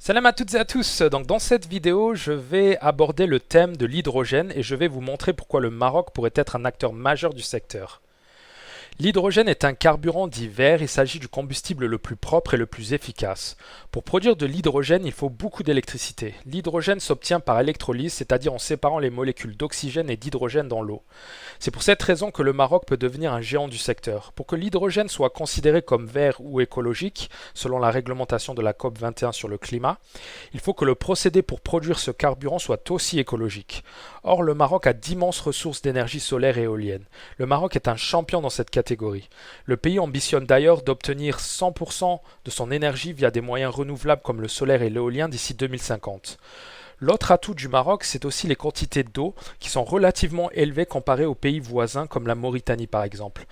Salam à toutes et à tous. Donc dans cette vidéo, je vais aborder le thème de l'hydrogène et je vais vous montrer pourquoi le Maroc pourrait être un acteur majeur du secteur. L'hydrogène est un carburant dit vert, il s'agit du combustible le plus propre et le plus efficace. Pour produire de l'hydrogène, il faut beaucoup d'électricité. L'hydrogène s'obtient par électrolyse, c'est-à-dire en séparant les molécules d'oxygène et d'hydrogène dans l'eau. C'est pour cette raison que le Maroc peut devenir un géant du secteur. Pour que l'hydrogène soit considéré comme vert ou écologique, selon la réglementation de la COP 21 sur le climat, il faut que le procédé pour produire ce carburant soit aussi écologique. Or, le Maroc a d'immenses ressources d'énergie solaire et éolienne. Le Maroc est un champion dans cette catégorie. Le pays ambitionne d'ailleurs d'obtenir 100% de son énergie via des moyens renouvelables comme le solaire et l'éolien d'ici 2050. L'autre atout du Maroc, c'est aussi les quantités d'eau qui sont relativement élevées comparées aux pays voisins comme la Mauritanie par exemple.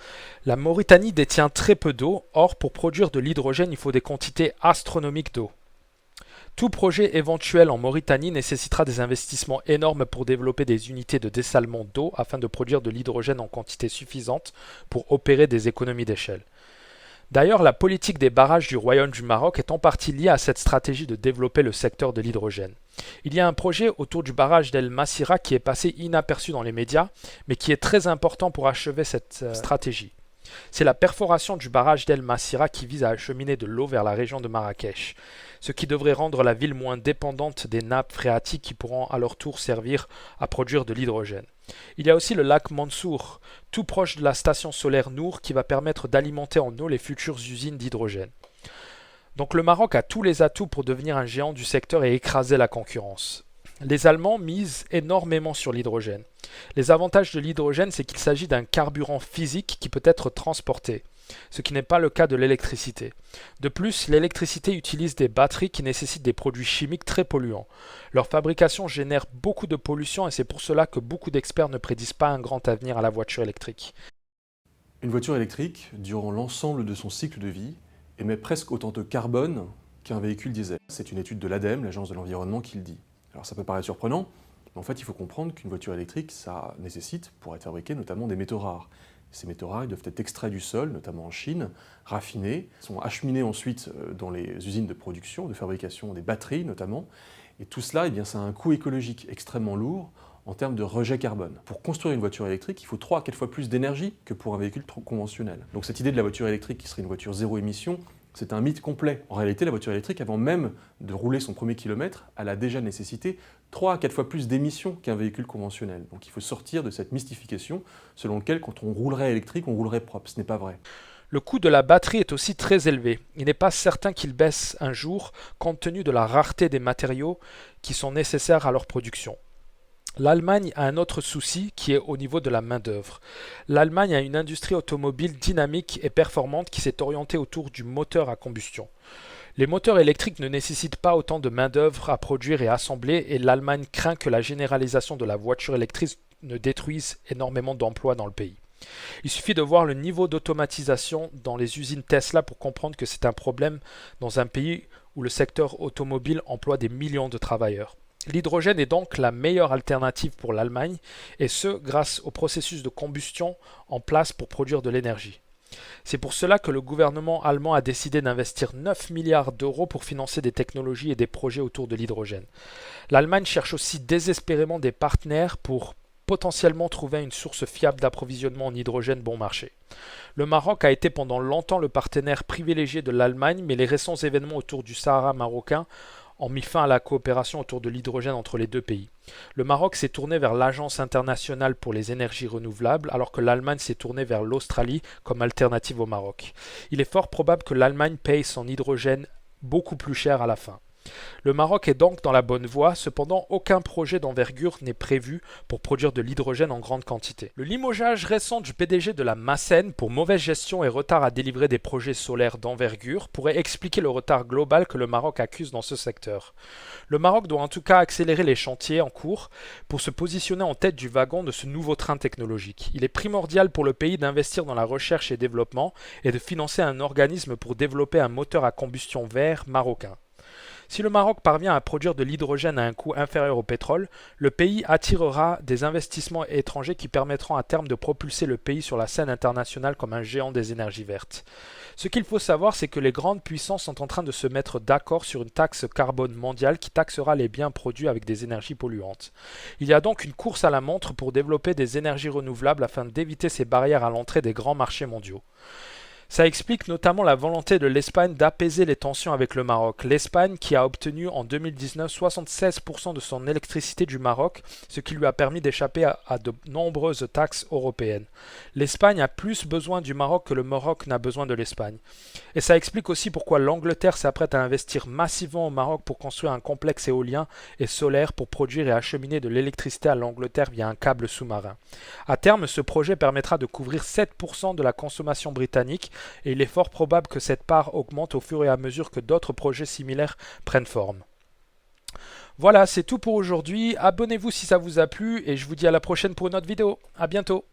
La Mauritanie détient très peu d'eau, or pour produire de l'hydrogène, il faut des quantités astronomiques d'eau. Tout projet éventuel en Mauritanie nécessitera des investissements énormes pour développer des unités de dessalement d'eau afin de produire de l'hydrogène en quantité suffisante pour opérer des économies d'échelle. D'ailleurs, la politique des barrages du Royaume du Maroc est en partie liée à cette stratégie de développer le secteur de l'hydrogène. Il y a un projet autour du barrage d'El Massira qui est passé inaperçu dans les médias, mais qui est très important pour achever cette stratégie. C'est la perforation du barrage d'El Massira qui vise à acheminer de l'eau vers la région de Marrakech, ce qui devrait rendre la ville moins dépendante des nappes phréatiques qui pourront à leur tour servir à produire de l'hydrogène. Il y a aussi le lac Mansour, tout proche de la station solaire Nour, qui va permettre d'alimenter en eau les futures usines d'hydrogène. Donc le Maroc a tous les atouts pour devenir un géant du secteur et écraser la concurrence. Les Allemands misent énormément sur l'hydrogène. Les avantages de l'hydrogène, c'est qu'il s'agit d'un carburant physique qui peut être transporté, ce qui n'est pas le cas de l'électricité. De plus, l'électricité utilise des batteries qui nécessitent des produits chimiques très polluants. Leur fabrication génère beaucoup de pollution et c'est pour cela que beaucoup d'experts ne prédisent pas un grand avenir à la voiture électrique. Une voiture électrique, durant l'ensemble de son cycle de vie, émet presque autant de carbone qu'un véhicule diesel. C'est une étude de l'ADEME, l'Agence de l'environnement, qui le dit. Alors ça peut paraître surprenant, mais en fait il faut comprendre qu'une voiture électrique, ça nécessite, pour être fabriquée, notamment des métaux rares. Ces métaux rares ils doivent être extraits du sol, notamment en Chine, raffinés, sont acheminés ensuite dans les usines de production, de fabrication des batteries notamment, et tout cela, eh bien, ça a un coût écologique extrêmement lourd en termes de rejet carbone. Pour construire une voiture électrique, il faut 3 à 4 fois plus d'énergie que pour un véhicule conventionnel. Donc cette idée de la voiture électrique qui serait une voiture zéro émission, c'est un mythe complet. En réalité, la voiture électrique, avant même de rouler son premier kilomètre, elle a déjà nécessité 3 à 4 fois plus d'émissions qu'un véhicule conventionnel. Donc il faut sortir de cette mystification selon laquelle quand on roulerait électrique, on roulerait propre. Ce n'est pas vrai. Le coût de la batterie est aussi très élevé. Il n'est pas certain qu'il baisse un jour compte tenu de la rareté des matériaux qui sont nécessaires à leur production. L'Allemagne a un autre souci qui est au niveau de la main-d'œuvre. L'Allemagne a une industrie automobile dynamique et performante qui s'est orientée autour du moteur à combustion. Les moteurs électriques ne nécessitent pas autant de main-d'œuvre à produire et assembler et l'Allemagne craint que la généralisation de la voiture électrique ne détruise énormément d'emplois dans le pays. Il suffit de voir le niveau d'automatisation dans les usines Tesla pour comprendre que c'est un problème dans un pays où le secteur automobile emploie des millions de travailleurs. L'hydrogène est donc la meilleure alternative pour l'Allemagne, et ce grâce au processus de combustion en place pour produire de l'énergie. C'est pour cela que le gouvernement allemand a décidé d'investir 9 milliards d'euros pour financer des technologies et des projets autour de l'hydrogène. L'Allemagne cherche aussi désespérément des partenaires pour potentiellement trouver une source fiable d'approvisionnement en hydrogène bon marché. Le Maroc a été pendant longtemps le partenaire privilégié de l'Allemagne, mais les récents événements autour du Sahara marocain ont mis fin à la coopération autour de l'hydrogène entre les deux pays. Le Maroc s'est tourné vers l'Agence internationale pour les énergies renouvelables, alors que l'Allemagne s'est tournée vers l'Australie comme alternative au Maroc. Il est fort probable que l'Allemagne paye son hydrogène beaucoup plus cher à la fin. Le Maroc est donc dans la bonne voie, cependant aucun projet d'envergure n'est prévu pour produire de l'hydrogène en grande quantité. Le limogeage récent du PDG de la Macen pour mauvaise gestion et retard à délivrer des projets solaires d'envergure pourrait expliquer le retard global que le Maroc accuse dans ce secteur. Le Maroc doit en tout cas accélérer les chantiers en cours pour se positionner en tête du wagon de ce nouveau train technologique. Il est primordial pour le pays d'investir dans la recherche et développement et de financer un organisme pour développer un moteur à combustion vert marocain. Si le Maroc parvient à produire de l'hydrogène à un coût inférieur au pétrole, le pays attirera des investissements étrangers qui permettront à terme de propulser le pays sur la scène internationale comme un géant des énergies vertes. Ce qu'il faut savoir, c'est que les grandes puissances sont en train de se mettre d'accord sur une taxe carbone mondiale qui taxera les biens produits avec des énergies polluantes. Il y a donc une course à la montre pour développer des énergies renouvelables afin d'éviter ces barrières à l'entrée des grands marchés mondiaux. Ça explique notamment la volonté de l'Espagne d'apaiser les tensions avec le Maroc. L'Espagne qui a obtenu en 2019 76% de son électricité du Maroc, ce qui lui a permis d'échapper à de nombreuses taxes européennes. L'Espagne a plus besoin du Maroc que le Maroc n'a besoin de l'Espagne. Et ça explique aussi pourquoi l'Angleterre s'apprête à investir massivement au Maroc pour construire un complexe éolien et solaire pour produire et acheminer de l'électricité à l'Angleterre via un câble sous-marin. À terme, ce projet permettra de couvrir 7% de la consommation britannique et il est fort probable que cette part augmente au fur et à mesure que d'autres projets similaires prennent forme. Voilà, c'est tout pour aujourd'hui. Abonnez-vous si ça vous a plu et je vous dis à la prochaine pour une autre vidéo. À bientôt.